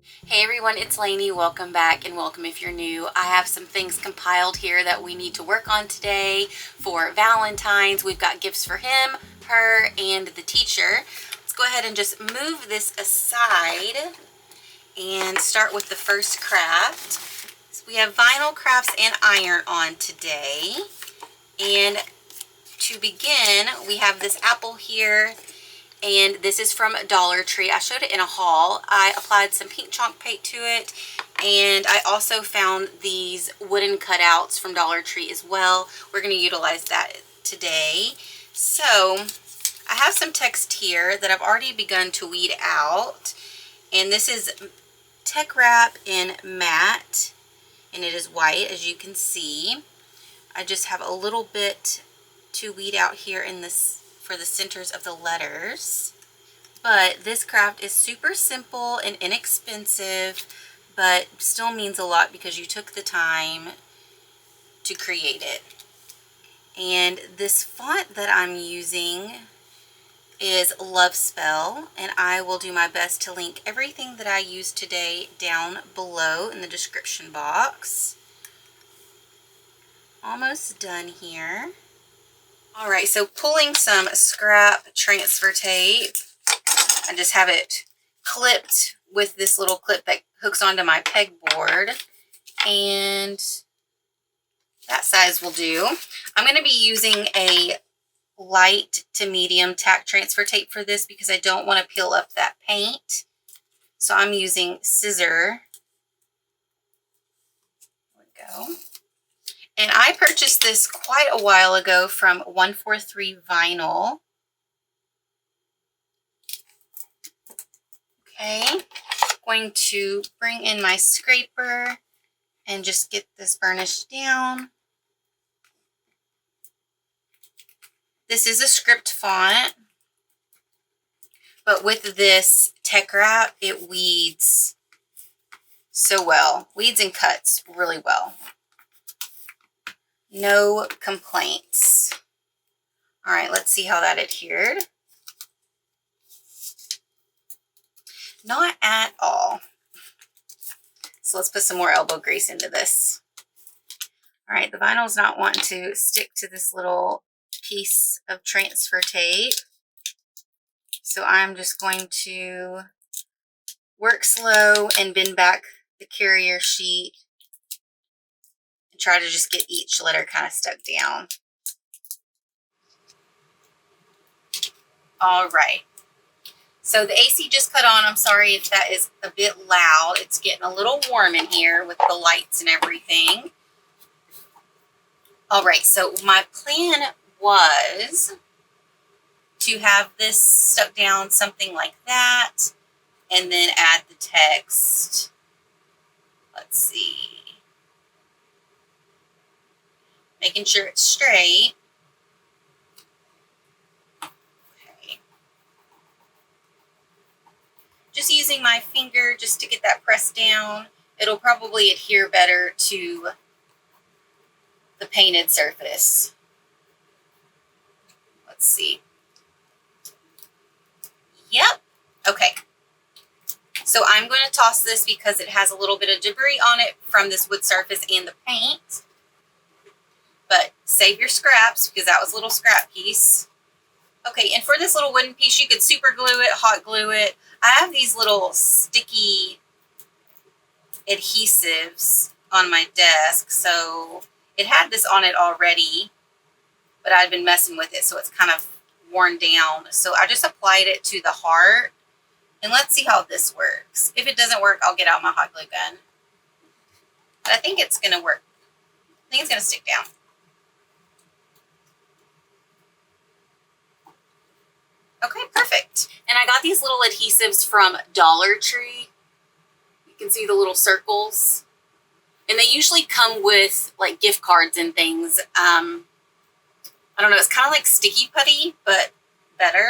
Hey everyone, it's Lainey. Welcome back and welcome if you're new. I have some things compiled here that we need to work on today for Valentine's. We've got gifts for him, her, and the teacher. Let's go ahead and just move this aside and start with the first craft. So we have vinyl crafts and iron on today. And to begin, we have this apple here. And this is from Dollar Tree. I showed it in a haul. I applied some pink chalk paint to it. And I also found these wooden cutouts from Dollar Tree as well. We're going to utilize that today. So I have some text here that I've already begun to weed out. And this is Tech Wrap in matte. And it is white, as you can see. I just have a little bit to weed out here in this for the centers of the letters. But this craft is super simple and inexpensive, but still means a lot because you took the time to create it. And this font that I'm using is Love Spell, and I will do my best to link everything that I used today down below in the description box. Almost done here. Alright, so pulling some scrap transfer tape. I just have it clipped with this little clip that hooks onto my pegboard. And that size will do. I'm going to be using a light to medium tack transfer tape for this because I don't want to peel up that paint. So I'm using scissor. There we go. And I purchased this quite a while ago from 143 Vinyl. Okay, going to bring in my scraper and just get this burnished down. This is a script font, but with this Tech Wrap, it weeds so well. Weeds and cuts really well. No complaints. All right, let's see how that adhered. Not at all. So let's put some more elbow grease into this. All right, the vinyl's not wanting to stick to this little piece of transfer tape. So I'm just going to work slow and bend back the carrier sheet and try to just get each letter kind of stuck down. All right. So the AC just cut on. I'm sorry if that is a bit loud. It's getting a little warm in here with the lights and everything. All right, so my plan was to have this stuck down something like that and then add the text. Let's see. Making sure it's straight. Okay. Just using my finger just to get that pressed down. It'll probably adhere better to the painted surface. Let's see. Yep. Okay. So I'm going to toss this because it has a little bit of debris on it from this wood surface and the paint. But save your scraps because that was a little scrap piece. Okay, and for this little wooden piece, you could super glue it, hot glue it. I have these little sticky adhesives on my desk, so it had this on it already, but I'd been messing with it, so it's kind of worn down. So I just applied it to the heart, and let's see how this works. If it doesn't work, I'll get out my hot glue gun. But I think it's going to work. I think it's going to stick down. Okay, perfect. And I got these little adhesives from Dollar Tree. You can see the little circles. And they usually come with like gift cards and things. I don't know, it's kind of like sticky putty, but better.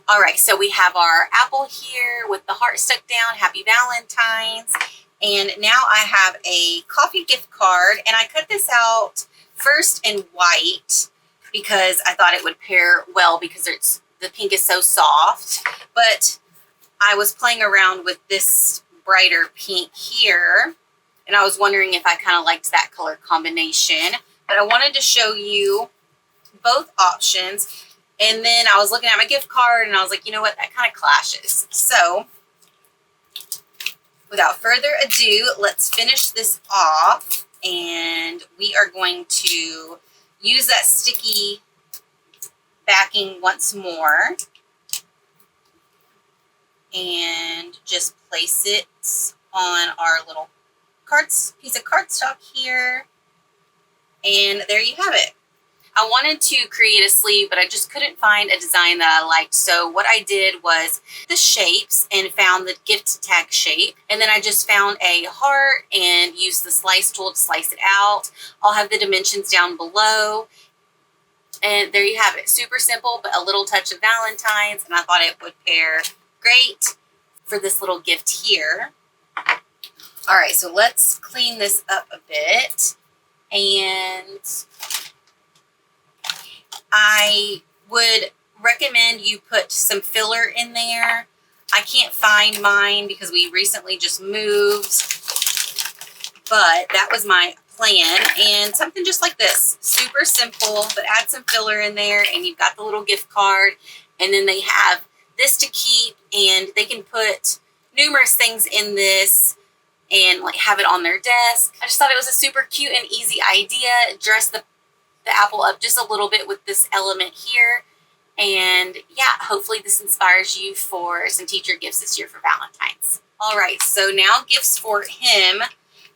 All right, so we have our apple here with the heart stuck down. Happy Valentines. And now I have a coffee gift card, and I cut this out first in white because I thought it would pair well because the pink is so soft. But I was playing around with this brighter pink here, and I was wondering if I kind of liked that color combination. But I wanted to show you both options. And then I was looking at my gift card, and I was like, you know what, that kind of clashes. So without further ado, let's finish this off. And we are going to use that sticky backing once more. And just place it on our little piece of cardstock here. And there you have it. I wanted to create a sleeve, but I just couldn't find a design that I liked. So what I did was the shapes and found the gift tag shape. And then I just found a heart and used the slice tool to slice it out. I'll have the dimensions down below. And there you have it. Super simple, but a little touch of Valentine's. And I thought it would pair great for this little gift here. All right, so let's clean this up a bit. And I would recommend you put some filler in there. I can't find mine because we recently just moved, but that was my plan. And something just like this, super simple, but add some filler in there and you've got the little gift card. And then they have this to keep, and they can put numerous things in this and like have it on their desk. I just thought it was a super cute and easy idea. Dress the apple up just a little bit with this element here. And yeah, hopefully this inspires you for some teacher gifts this year for Valentine's. All right, so now gifts for him.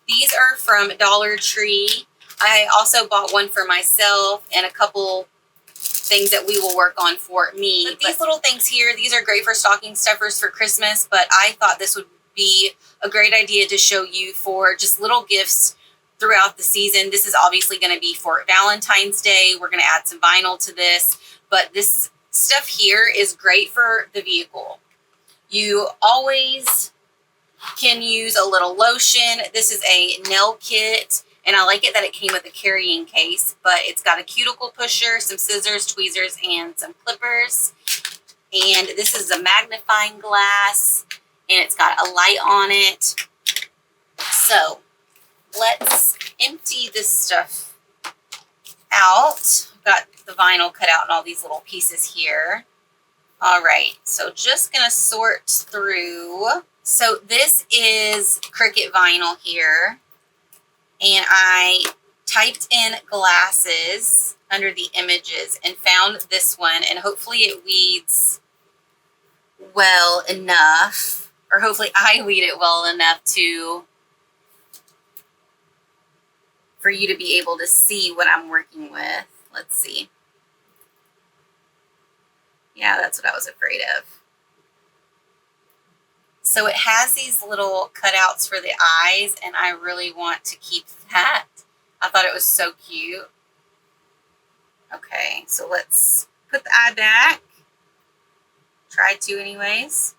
These are from Dollar Tree. I also bought one for myself and a couple things that we will work on for me. But these little things here, these are great for stocking stuffers for Christmas, but I thought this would be a great idea to show you for just little gifts throughout the season. This is obviously going to be for Valentine's Day. We're going to add some vinyl to this, but this stuff here is great for the vehicle. You always can use a little lotion. This is a nail kit, and I like it that it came with a carrying case, but it's got a cuticle pusher, some scissors, tweezers, and some clippers. And this is a magnifying glass, and it's got a light on it. So let's empty this stuff out. I've got the vinyl cut out in all these little pieces here. All right, so just gonna sort through. So this is Cricut vinyl here, and I typed in glasses under the images and found this one, and hopefully it weeds well enough, or hopefully I weed it well enough for you to be able to see what I'm working with. Let's see. Yeah, that's what I was afraid of. So it has these little cutouts for the eyes, and I really want to keep that. I thought it was so cute. Okay, so let's put the eye back. Try to anyways.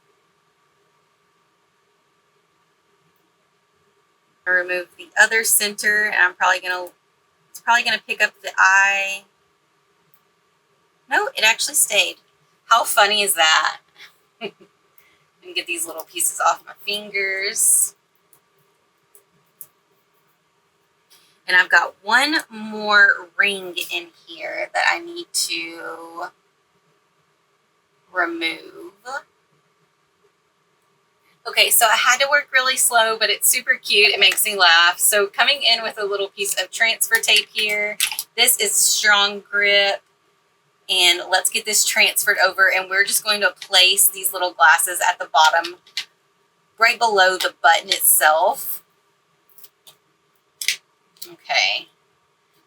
I remove the other center, and it's probably gonna pick up the eye. No, it actually stayed. How funny is that? And get these little pieces off my fingers. And I've got one more ring in here that I need to remove. Okay, so I had to work really slow, but it's super cute. It makes me laugh. So coming in with a little piece of transfer tape here. This is strong grip. And let's get this transferred over, and we're just going to place these little glasses at the bottom, right below the button itself. Okay.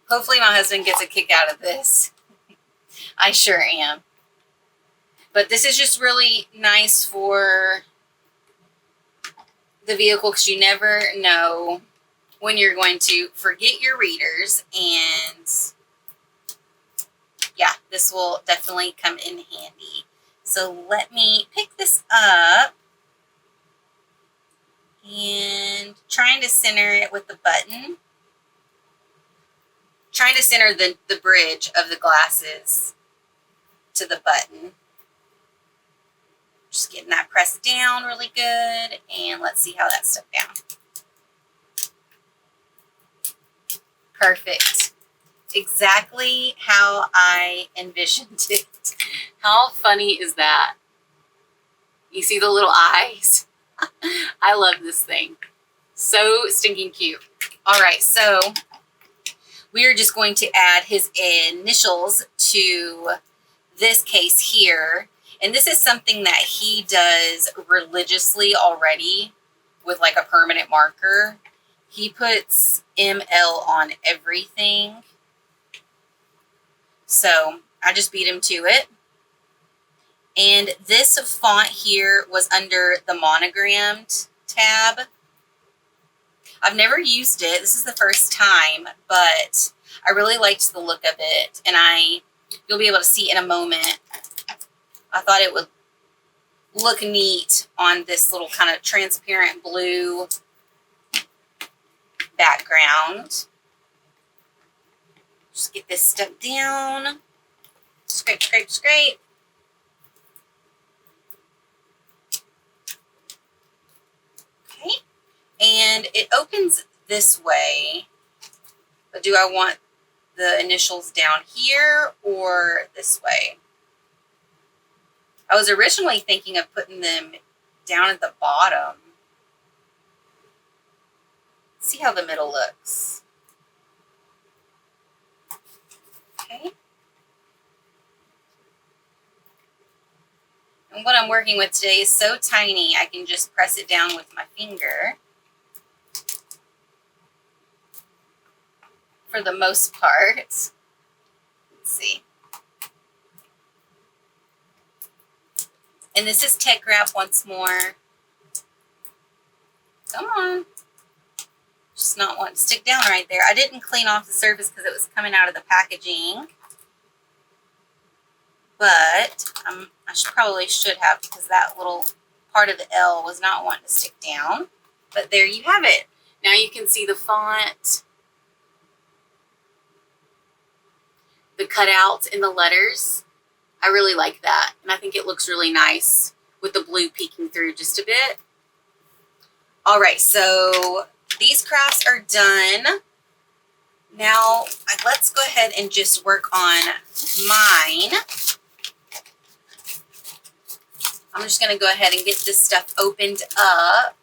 Hopefully my husband gets a kick out of this. I sure am. But this is just really nice for the vehicle because you never know when you're going to forget your readers, and yeah, this will definitely come in handy. So let me pick this up and trying to center it with the button. Trying to center the bridge of the glasses to the button. Just getting that press down really good, and let's see how that stuck down. Perfect. Exactly how I envisioned it. How funny is that? You see the little eyes? I love this thing. So stinking cute. All right, so we are just going to add his initials to this case here. And this is something that he does religiously already with like a permanent marker. He puts ML on everything. So I just beat him to it. And this font here was under the monogrammed tab. I've never used it. This is the first time, but I really liked the look of it. And you'll be able to see in a moment. I thought it would look neat on this little kind of transparent blue background. Just get this stuck down. Scrape, scrape, scrape. Okay. And it opens this way. But do I want the initials down here or this way? I was originally thinking of putting them down at the bottom. See how the middle looks. Okay. And what I'm working with today is so tiny, I can just press it down with my finger. For the most part. Let's see. And this is Tech Wrap once more. Come on. Just not wanting to stick down right there. I didn't clean off the surface because it was coming out of the packaging. But I probably should have, because that little part of the L was not wanting to stick down. But there you have it. Now you can see the font, the cutouts in the letters. I really like that. And I think it looks really nice with the blue peeking through just a bit. All right, so these crafts are done. Now let's go ahead and just work on mine. I'm just going to go ahead and get this stuff opened up,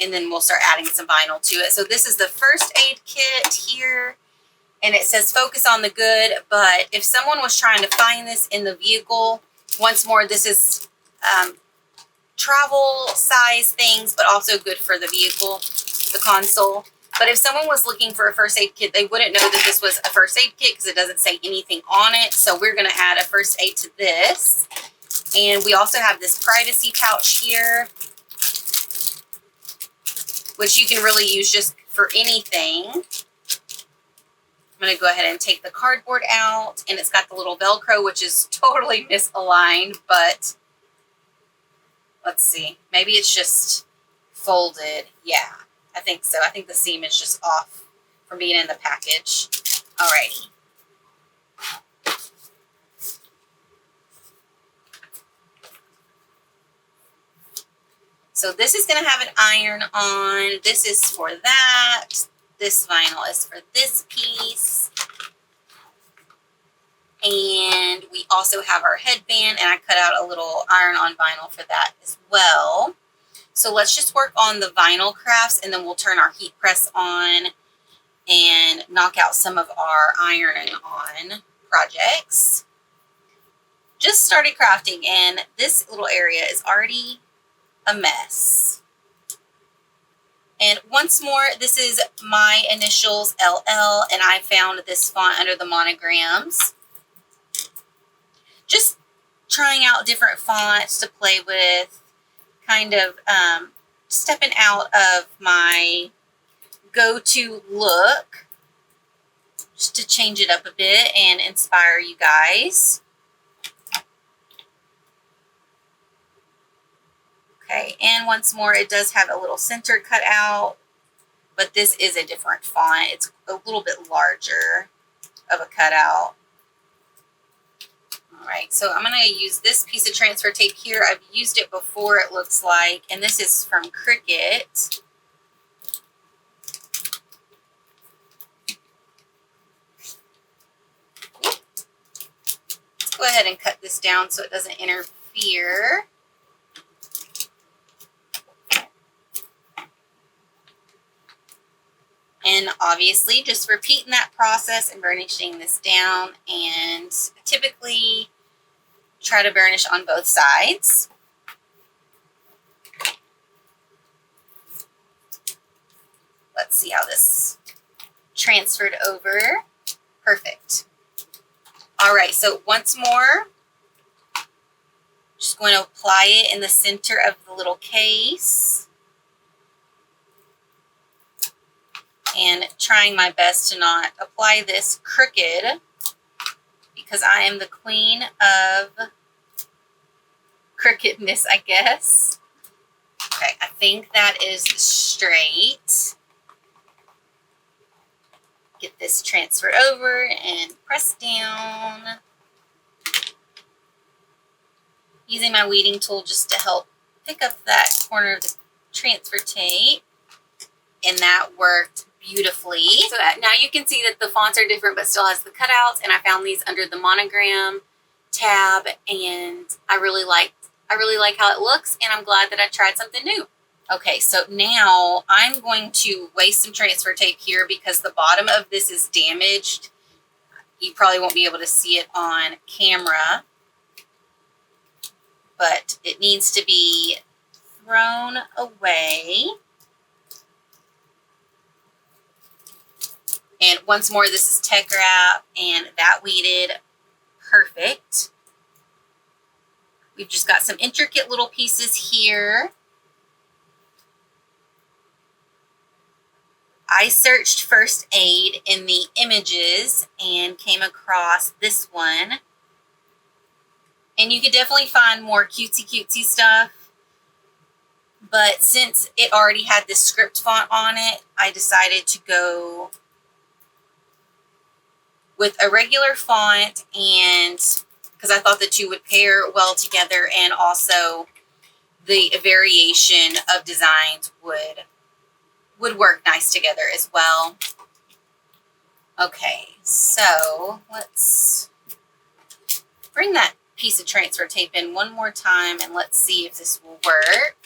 and then we'll start adding some vinyl to it. So this is the first aid kit here, and it says focus on the good, but if someone was trying to find this in the vehicle, once more, this is travel size things, but also good for the vehicle, the console. But if someone was looking for a first aid kit, they wouldn't know that this was a first aid kit because it doesn't say anything on it. So we're going to add a first aid to this. And we also have this privacy pouch here, which you can really use just for anything. I'm going to go ahead and take the cardboard out, and it's got the little Velcro, which is totally misaligned, but let's see. Maybe it's just folded. Yeah, I think so. I think the seam is just off from being in the package. Alrighty. So this is going to have an iron on. This is for that. This vinyl is for this piece. And we also have our headband, and I cut out a little iron-on vinyl for that as well. So let's just work on the vinyl crafts, and then we'll turn our heat press on and knock out some of our iron-on projects. Just started crafting, and this little area is already a mess. And once more, this is my initials, LL, and I found this font under the monograms. Just trying out different fonts to play with, kind of stepping out of my go-to look, just to change it up a bit and inspire you guys. Okay, and once more, it does have a little center cut out, but this is a different font. It's a little bit larger of a cutout. All right, so I'm going to use this piece of transfer tape here. I've used it before, it looks like, and this is from Cricut. Let's go ahead and cut this down so it doesn't interfere. And obviously just repeating that process and burnishing this down, and typically try to burnish on both sides. Let's see how this transferred over. Perfect. All right, so once more, just going to apply it in the center of the little case. And trying my best to not apply this crooked, because I am the queen of crookedness, I guess. Okay, I think that is straight. Get this transferred over and press down. Using my weeding tool just to help pick up that corner of the transfer tape. And that worked beautifully. So now you can see that the fonts are different but still has the cutouts, and I found these under the monogram tab, and I really like how it looks, and I'm glad that I tried something new. Okay, so now I'm going to waste some transfer tape here because the bottom of this is damaged. You probably won't be able to see it on camera, but it needs to be thrown away. And once more, this is Tech Wrap, and that weeded perfect. We've just got some intricate little pieces here. I searched first aid in the images and came across this one. And you could definitely find more cutesy stuff. But since it already had this script font on it, I decided to go with a regular font, and because I thought the two would pair well together, and also the variation of designs would work nice together as well. Okay, so let's bring that piece of transfer tape in one more time, and let's see if this will work.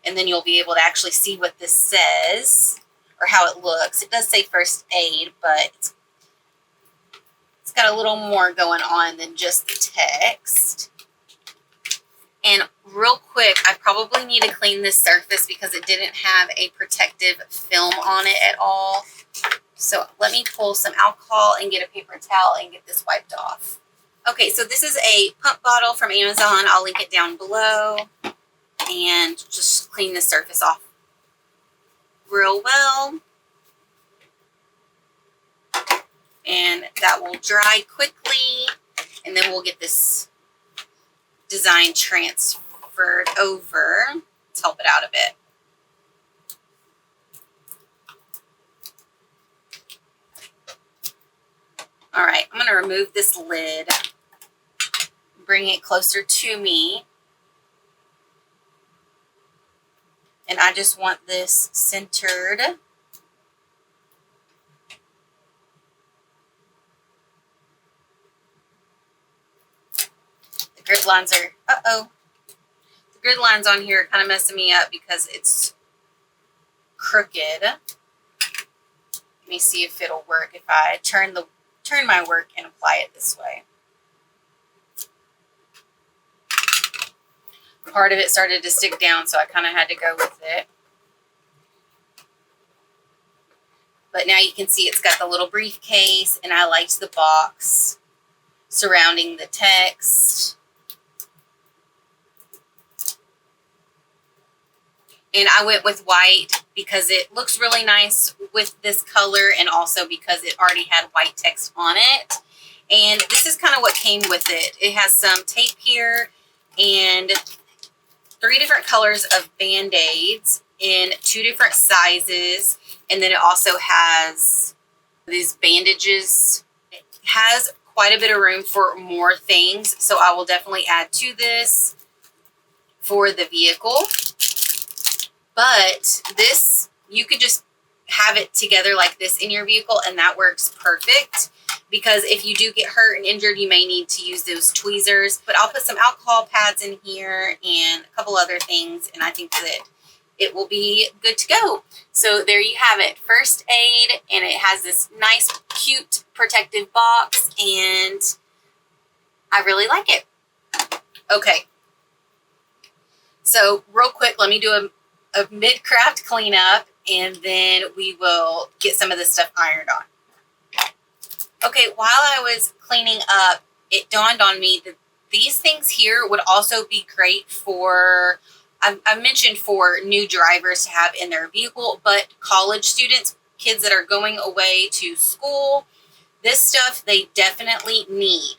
And then you'll be able to actually see what this says, or how it looks. It does say first aid, but it's got a little more going on than just the text. And real quick, I probably need to clean this surface because it didn't have a protective film on it at all. So let me pull some alcohol and get a paper towel and get this wiped off. Okay, so this is a pump bottle from Amazon. I'll link it down below. And just clean the surface off real well. And that will dry quickly, and then we'll get this design transferred over. Let's help it out a bit. All right, I'm going to remove this lid, bring it closer to me, and I just want this centered. Grid lines are, the grid lines on here are kind of messing me up because it's crooked. Let me see if it'll work if I turn my work and apply it this way. Part of it started to stick down, so I kind of had to go with it. But now you can see it's got the little briefcase, and I liked the box surrounding the text. And I went with white because it looks really nice with this color, and also because it already had white text on it. And this is kind of what came with it. It has some tape here and 3 different colors of Band-Aids in 2 different sizes. And then it also has these bandages. It has quite a bit of room for more things, so I will definitely add to this for the vehicle. But this, you could just have it together like this in your vehicle, and that works perfect, because if you do get hurt and injured, you may need to use those tweezers. But I'll put some alcohol pads in here and a couple other things, and I think that it will be good to go. So there you have it, first aid, and it has this nice, cute, protective box, and I really like it. Okay, so real quick, let me do a mid-craft cleanup, and then we will get some of this stuff ironed on. Okay, while I was cleaning up, it dawned on me that these things here would also be great for, I mentioned for new drivers to have in their vehicle, but college students, kids that are going away to school, this stuff they definitely need.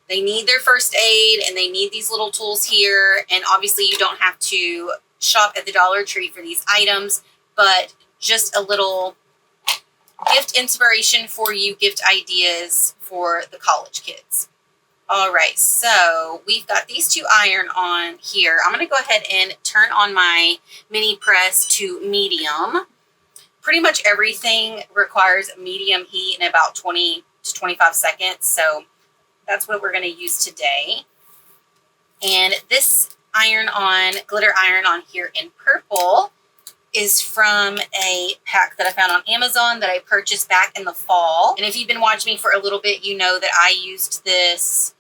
They need their first aid, and they need these little tools here. And obviously you don't have to shop at the Dollar Tree for these items, but just a little gift inspiration for you, gift ideas for the college kids. All right, so we've got these two iron on here. I'm going to go ahead and turn on my mini press to medium. Pretty much everything requires medium heat in about 20 to 25 seconds, so that's what we're going to use today. And this glitter iron on here in purple is from a pack that I found on Amazon that I purchased back in the fall. And if you've been watching me for a little bit, you know that I used this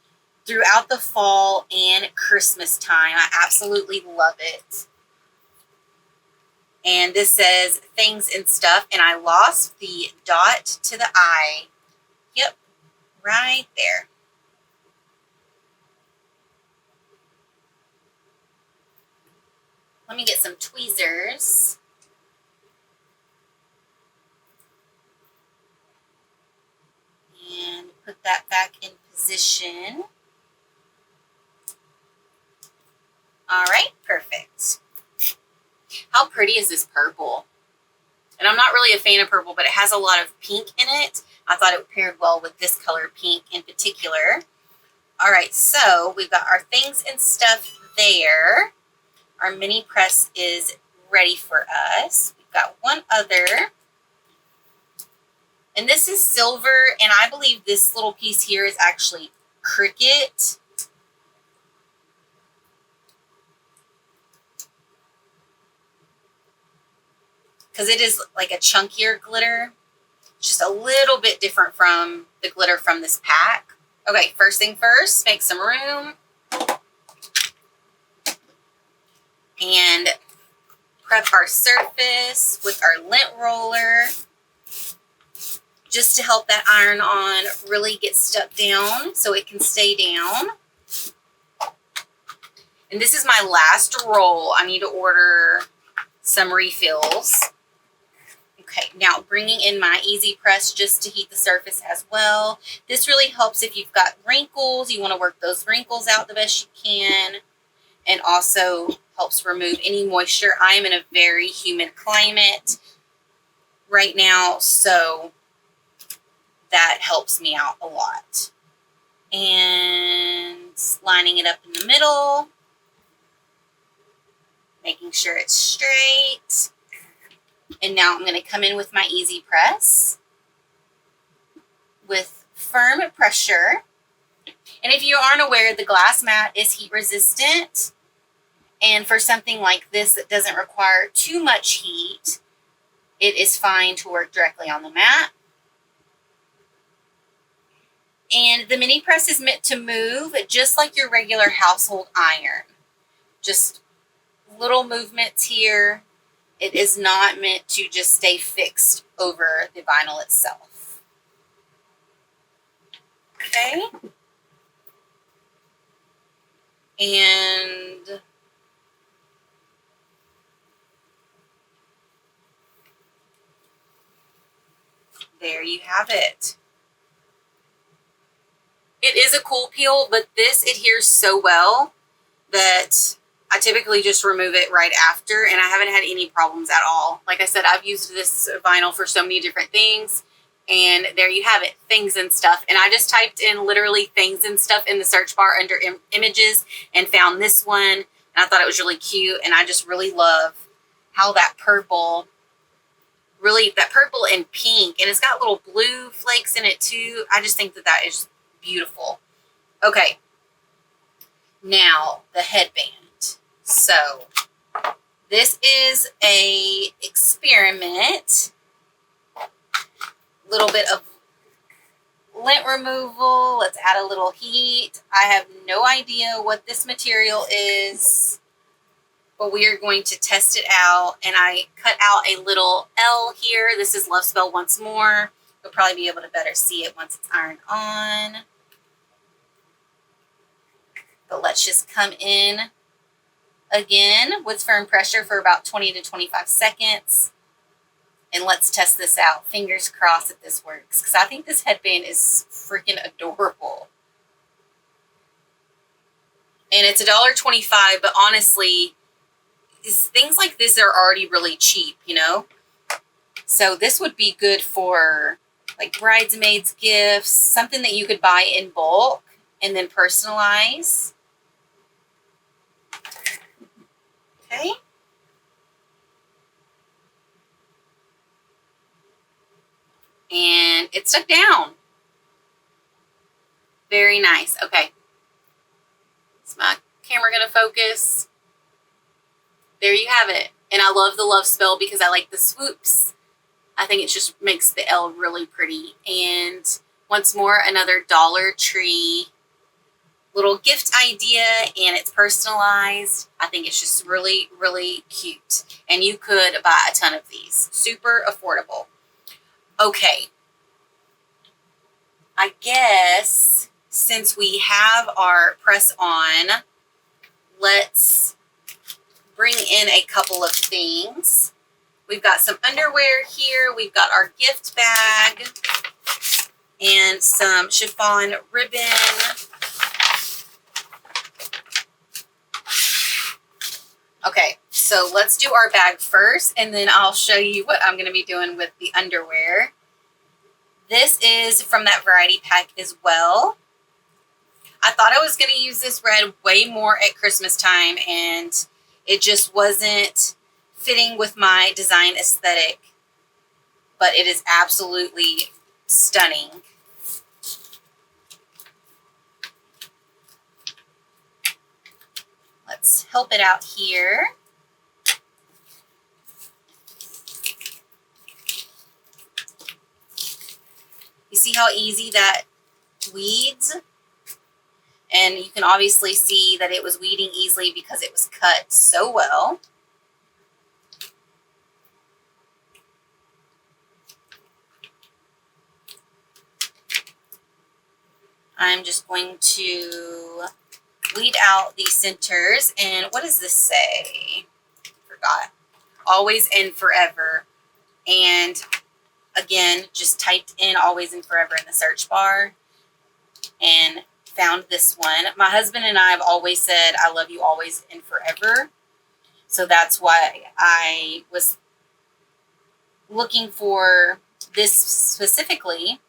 throughout the fall and Christmas time. I absolutely love it. And this says things and stuff, and I lost the dot to the I. Yep, right there. Let me get some tweezers. And put that back in position. All right, perfect. How pretty is this purple? And I'm not really a fan of purple, but it has a lot of pink in it. I thought it paired well with this color pink in particular. All right, so we've got our things and stuff there. Our mini press is ready for us. We've got one other. And this is silver, and I believe this little piece here is actually Cricut. Because it is like a chunkier glitter. Just a little bit different from the glitter from this pack. Okay, first thing first, make some room. And prep our surface with our lint roller, just to help that iron on really get stuck down so it can stay down. And this is my last roll. I need to order some refills. Okay, now bringing in my easy press just to heat the surface as well. This really helps if you've got wrinkles. You want to work those wrinkles out the best you can, and also helps remove any moisture. I am in a very humid climate right now, so that helps me out a lot. And lining it up in the middle, making sure it's straight. And now I'm going to come in with my easy press with firm pressure. And if you aren't aware, the glass mat is heat resistant. And for something like this that doesn't require too much heat, it is fine to work directly on the mat. And the mini press is meant to move just like your regular household iron. Just little movements here. It is not meant to just stay fixed over the vinyl itself. Okay. And there you have it. It is a cool peel, but this adheres so well that I typically just remove it right after, and I haven't had any problems at all. Like I said, I've used this vinyl for so many different things, And there you have it, things and stuff. And I just typed in literally things and stuff in the search bar under images and found this one. And I thought it was really cute. And I just really love how that purple and pink, and it's got little blue flakes in it too. I just think that that is beautiful. Okay, now the headband. So this is a experiment. Little bit of lint removal. Let's add a little heat. I have no idea what this material is, but we are going to test it out. And I cut out a little L here. This is Love Spell Once More. You'll probably be able to better see it once it's ironed on. But let's just come in again with firm pressure for about 20 to 25 seconds. And let's test this out. Fingers crossed that this works, because I think this headband is freaking adorable. And it's $1.25, but honestly, things like this are already really cheap, you know? So this would be good for like bridesmaids gifts, something that you could buy in bulk and then personalize. Okay. And it stuck down. Very nice. Okay. Is my camera going to focus? There you have it. And I love the Love Spell because I like the swoops. I think it just makes the L really pretty. And once more, another Dollar Tree little gift idea, and it's personalized. I think it's just really, really cute. And you could buy a ton of these. Super affordable. Okay. I guess since we have our press on, let's bring in a couple of things. We've got some underwear here. We've got our gift bag and some chiffon ribbon. Okay, so let's do our bag first, and then I'll show you what I'm going to be doing with the underwear. This is from that variety pack as well. I thought I was going to use this red way more at Christmas time, and it just wasn't fitting with my design aesthetic, but it is absolutely stunning. Let's help it out here. You see how easy that weeds? And you can obviously see that it was weeding easily because it was cut so well. I'm just going to weed out the centers. And what does this say? Forgot. Always and forever. And again, just typed in always and forever in the search bar and found this one. My husband and I have always said, I love you always and forever. So that's why I was looking for this specifically.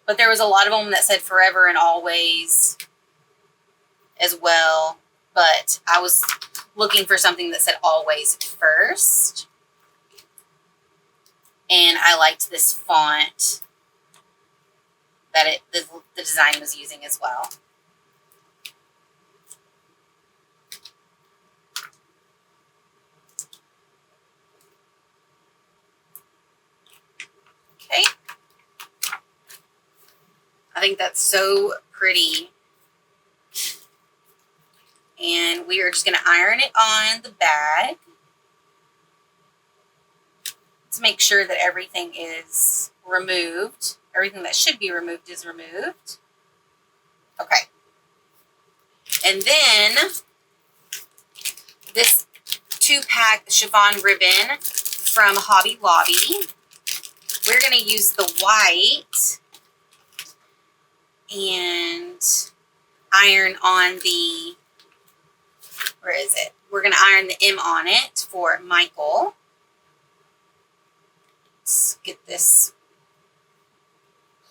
But there was a lot of them that said forever and always as well. But I was looking for something that said always first. And I liked this font that the design was using as well. Okay. I think that's so pretty. And we are just going to iron it on the bag to make sure that everything is removed. Everything that should be removed is removed. Okay. And then this 2-pack chiffon ribbon from Hobby Lobby. We're going to use the white and iron on the, where is it? We're going to iron the M on it for Michael. Let's get this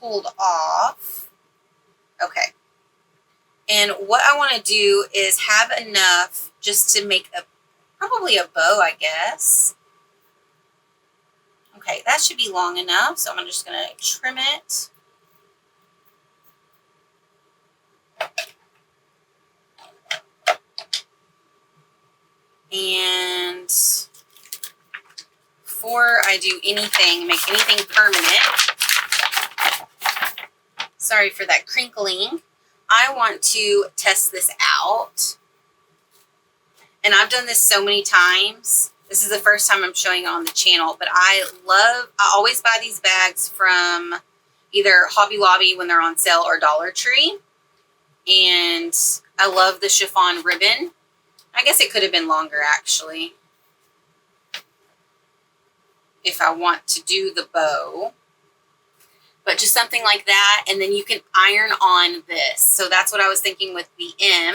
pulled off. Okay. And what I want to do is have enough just to make probably a bow, I guess. Okay, that should be long enough, so I'm just going to trim it. And before I do anything, make anything permanent, sorry for that crinkling, I want to test this out. And I've done this so many times. This is the first time I'm showing it on the channel, but I always buy these bags from either Hobby Lobby when they're on sale or Dollar Tree. And I love the chiffon ribbon. I guess it could have been longer actually, if I want to do the bow. But just something like that, and then you can iron on this. So that's what I was thinking with the M.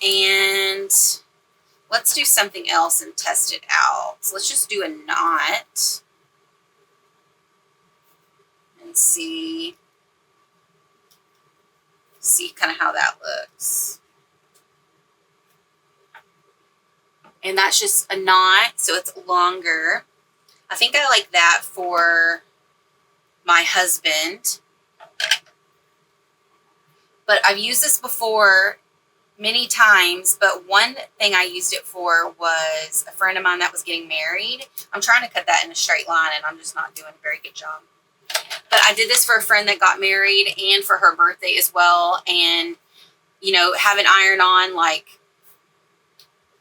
And let's do something else and test it out. So let's just do a knot and see kind of how that looks. And that's just a knot, so it's longer. I think I like that for my husband. But I've used this before many times, but one thing I used it for was a friend of mine that was getting married. I'm trying to cut that in a straight line, and I'm just not doing a very good job. But I did this for a friend that got married and for her birthday as well. And, you know, have an iron on like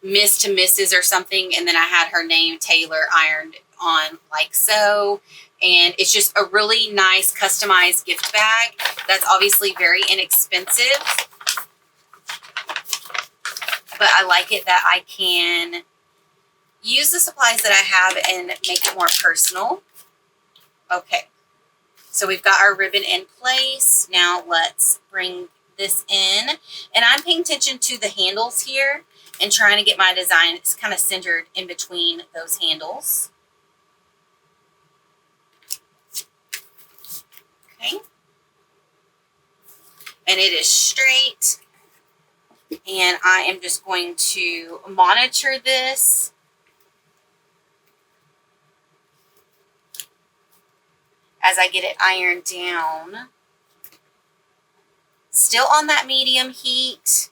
Miss to Mrs. or something. And then I had her name Taylor ironed on like so. And it's just a really nice customized gift bag that's obviously very inexpensive. But I like it that I can use the supplies that I have and make it more personal. Okay, so we've got our ribbon in place. Now let's bring this in. And I'm paying attention to the handles here and trying to get my design kind of centered in between those handles. Okay. And it is straight. And I am just going to monitor this. As I get it ironed down. Still on that medium heat.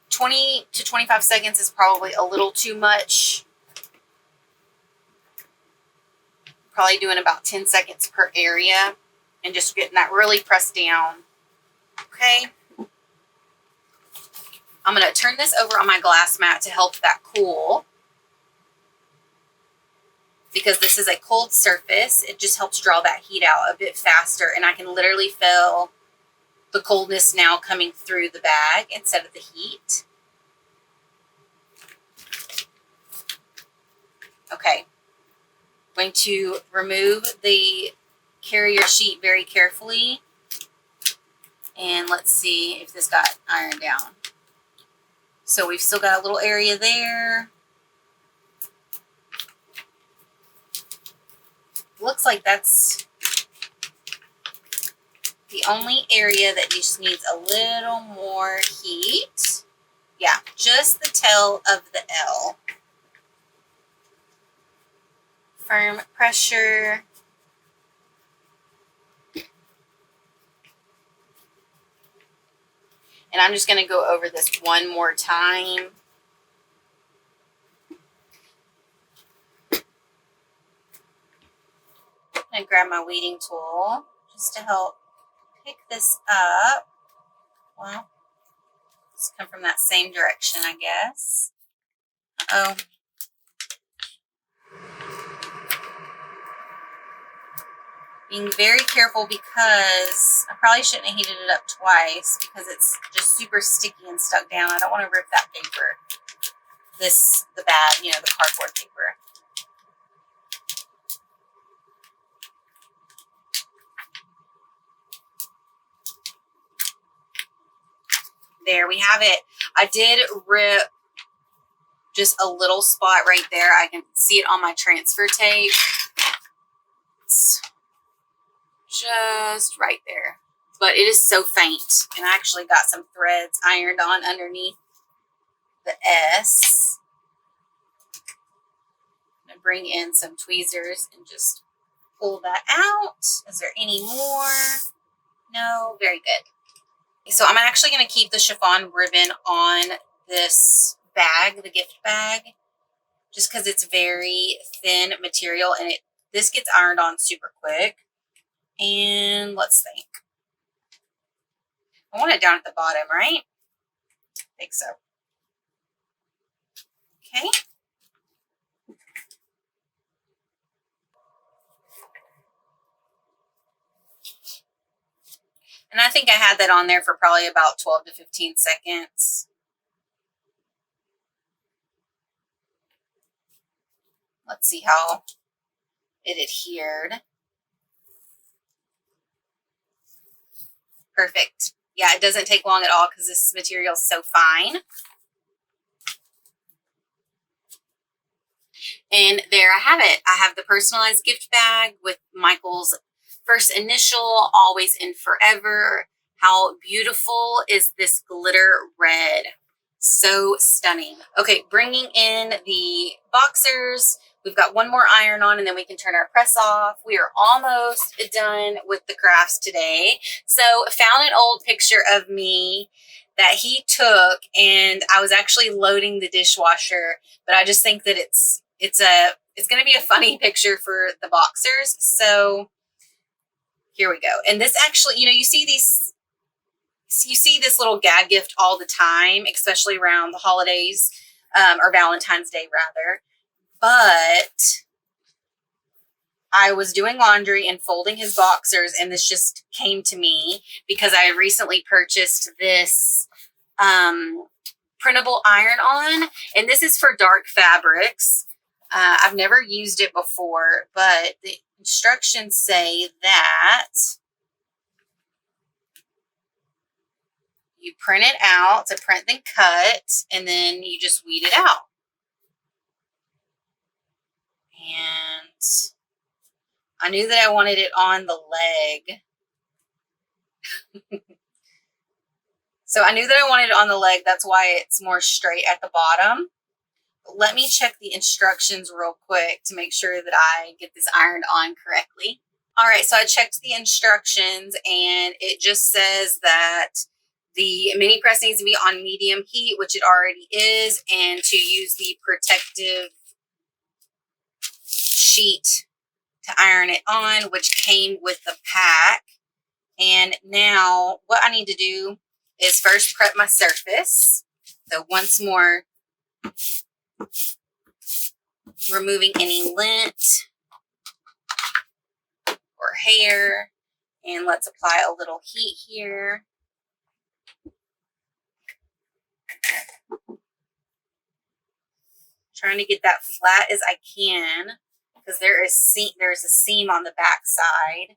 20 to 25 seconds is probably a little too much. Probably doing about 10 seconds per area. And just getting that really pressed down. Okay. I'm going to turn this over on my glass mat to help that cool. Because this is a cold surface, it just helps draw that heat out a bit faster. And I can literally feel the coldness now coming through the bag instead of the heat. Okay. I'm going to remove the carrier sheet very carefully. And let's see if this got ironed down. So we've still got a little area there. Looks like that's the only area that just needs a little more heat. Yeah, just the tail of the L. Firm pressure. And I'm just going to go over this one more time. I'm going to grab my weeding tool just to help pick this up. Well, it's come from that same direction, I guess. Uh-oh. Being very careful because I probably shouldn't have heated it up twice because it's just super sticky and stuck down. I don't want to rip that paper. The bag, you know, the cardboard paper. There we have it. I did rip just a little spot right there. I can see it on my transfer tape. it's just right there. But it is so faint. And I actually got some threads ironed on underneath the S. I'm going to bring in some tweezers and just pull that out. Is there any more? No, very good. So I'm actually going to keep the chiffon ribbon on this bag, the gift bag, just because it's very thin material and this gets ironed on super quick. And let's think. I want it down at the bottom, right? I think so. Okay. And I think I had that on there for probably about 12 to 15 seconds. Let's see how it adhered. Perfect. Yeah, it doesn't take long at all because this material is so fine. And there I have it. I have the personalized gift bag with Michael's first initial, always and forever. How beautiful is this glitter red? So stunning. Okay, bringing in the boxers. We've got one more iron on and then we can turn our press off. We are almost done with the crafts today. So found an old picture of me that he took, and I was actually loading the dishwasher, but I just think that it's going to be a funny picture for the boxers. So here we go. And this actually, you see this little gag gift all the time, especially around the holidays, or Valentine's Day rather. But I was doing laundry and folding his boxers, and this just came to me because I recently purchased this printable iron-on, and this is for dark fabrics. I've never used it before, but the instructions say that you print it out to print then cut, and then you just weed it out. And I knew that I wanted it on the leg. So I knew that I wanted it on the leg. That's why it's more straight at the bottom. But let me check the instructions real quick to make sure that I get this ironed on correctly. All right, so I checked the instructions and it just says that the mini press needs to be on medium heat, which it already is, and to use the protective sheet to iron it on, which came with the pack. And now what I need to do is first prep my surface. So once more, removing any lint or hair. And let's apply a little heat here. Trying to get that flat as I can because there's a seam on the back side.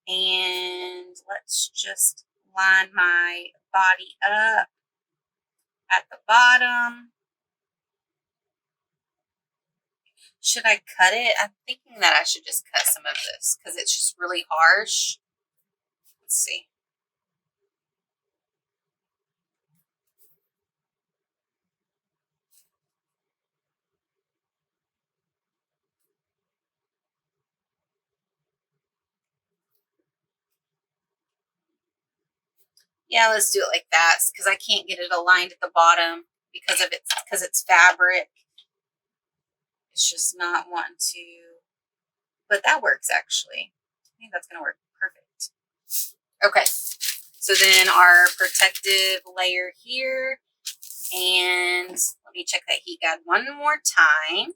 And let's just line my body up at the bottom. Should I cut it? I'm thinking that I should just cut some of this because it's just really harsh. Let's see. Yeah, let's do it like that because I can't get it aligned at the bottom because it's fabric. It's just not wanting to, but that works actually. I think that's going to work perfect. Okay, so then our protective layer here, and let me check that heat guide one more time.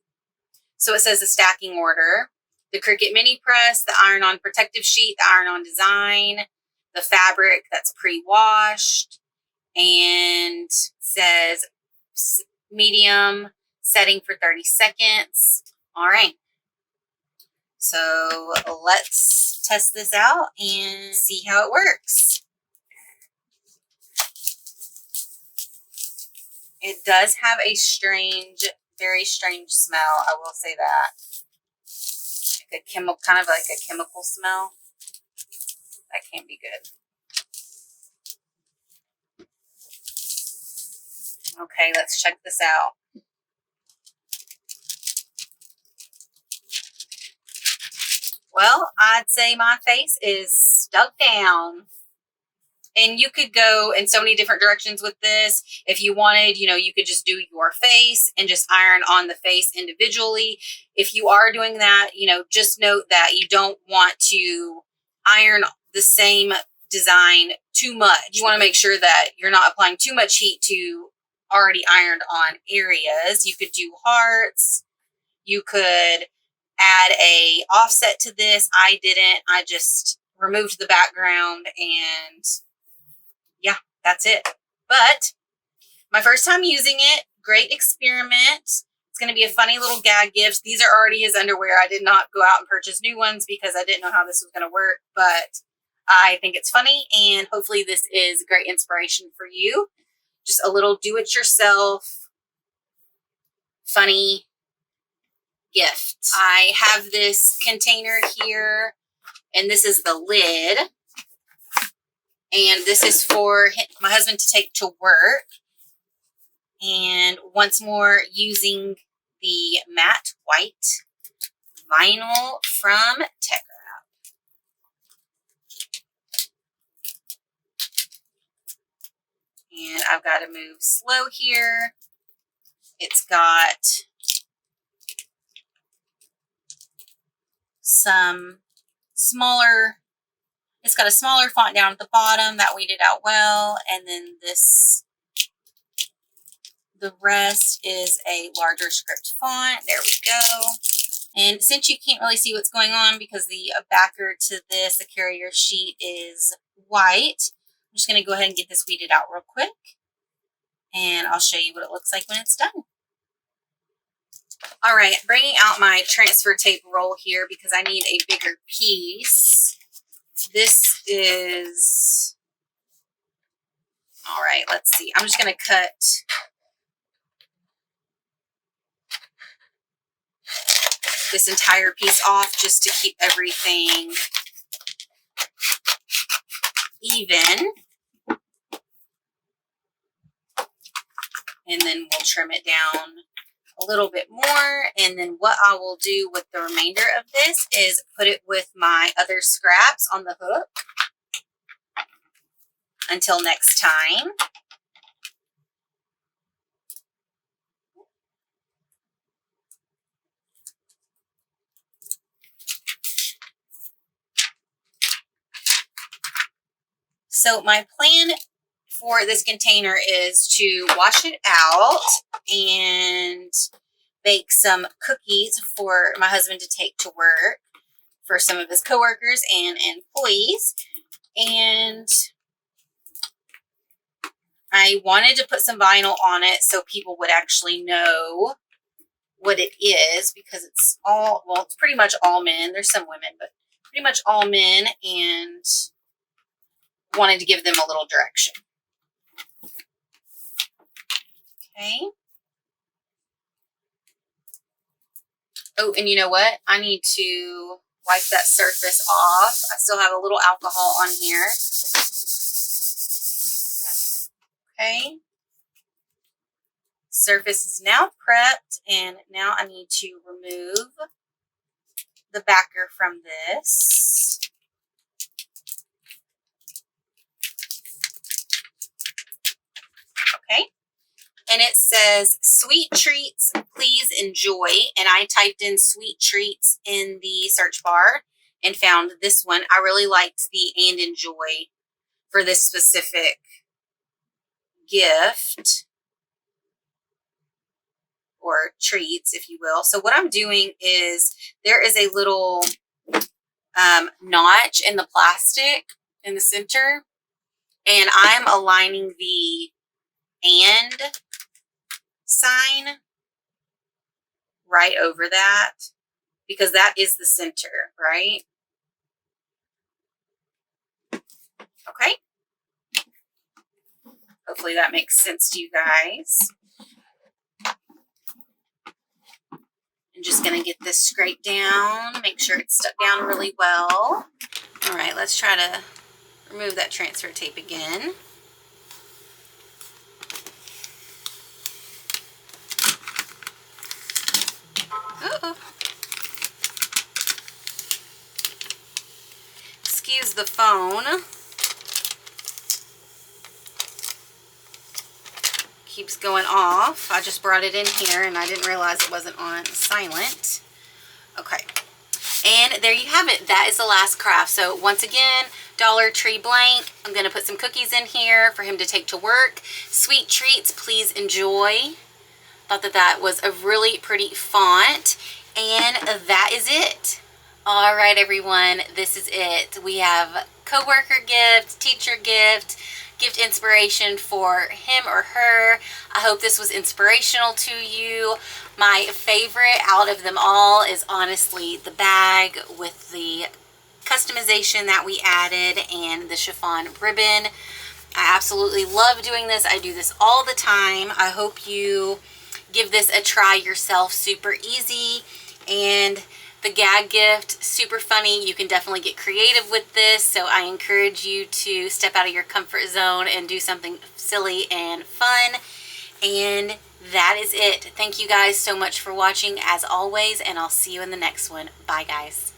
So it says the stacking order, the Cricut mini press, the iron-on protective sheet, the iron-on design, the fabric that's pre-washed, and says medium setting for 30 seconds. All right. So let's test this out and see how it works. It does have a strange, very strange smell. I will say that. a chemical, kind of like a chemical smell. That can't be good. Okay, let's check this out. Well, I'd say my face is stuck down. And you could go in so many different directions with this. If you wanted, you know, you could just do your face and just iron on the face individually. If you are doing that, you know, just note that you don't want to iron the same design too much. You want to make sure that you're not applying too much heat to already ironed on areas. You could do hearts. You could add a offset to this. I didn't. I just removed the background and yeah, that's it. But my first time using it, great experiment. It's going to be a funny little gag gift. These are already his underwear. I did not go out and purchase new ones because I didn't know how this was going to work, but I think it's funny and hopefully this is great inspiration for you. Just a little do-it-yourself funny gift. I have this container here and this is the lid. And this is for my husband to take to work. And once more, using the matte white vinyl from Tegra. And I've got to move slow here. It's got some smaller, it's got a smaller font down at the bottom that weeded out well. And then this, the rest is a larger script font. There we go. And since you can't really see what's going on because the backer to this, the carrier sheet is white, I'm just going to go ahead and get this weeded out real quick. And I'll show you what it looks like when it's done. All right, bringing out my transfer tape roll here because I need a bigger piece. This is, all right, let's see. I'm just going to cut this entire piece off just to keep everything even. And then we'll trim it down a little bit more. And then what I will do with the remainder of this is put it with my other scraps on the hook. Until next time. So my plan for this container is to wash it out and bake some cookies for my husband to take to work for some of his coworkers and employees. And I wanted to put some vinyl on it so people would actually know what it is because it's all, well, it's pretty much all men. There's some women, but pretty much all men, and wanted to give them a little direction. Okay. Oh, and you know what? I need to wipe that surface off. I still have a little alcohol on here. Okay. Surface is now prepped, and now I need to remove the backer from this. Okay. And it says, "Sweet treats, please enjoy." And I typed in sweet treats in the search bar and found this one. I really liked the "and enjoy" for this specific gift, or treats, if you will. So what I'm doing is there is a little notch in the plastic in the center, and I'm aligning the "and" sign right over that because that is the center, right? Okay. Hopefully that makes sense to you guys. I'm just going to get this scraped down, make sure it's stuck down really well. All right, let's try to remove that transfer tape again. Uh-oh. Excuse the phone. Keeps going off. I just brought it in here and I didn't realize it wasn't on silent. Okay. And there you have it. That is the last craft. So once again, Dollar Tree blank. I'm going to put some cookies in here for him to take to work. Sweet treats, please enjoy. Thought that that was a really pretty font. And that is it. All right, everyone. This is it. We have coworker gift, teacher gift, gift inspiration for him or her. I hope this was inspirational to you. My favorite out of them all is honestly the bag with the customization that we added and the chiffon ribbon. I absolutely love doing this. I do this all the time. I hope you give this a try yourself. Super easy. And the gag gift, super funny. You can definitely get creative with this, so I encourage you to step out of your comfort zone and do something silly and fun. And that is it. Thank you guys so much for watching as always, and I'll see you in the next one. Bye, guys.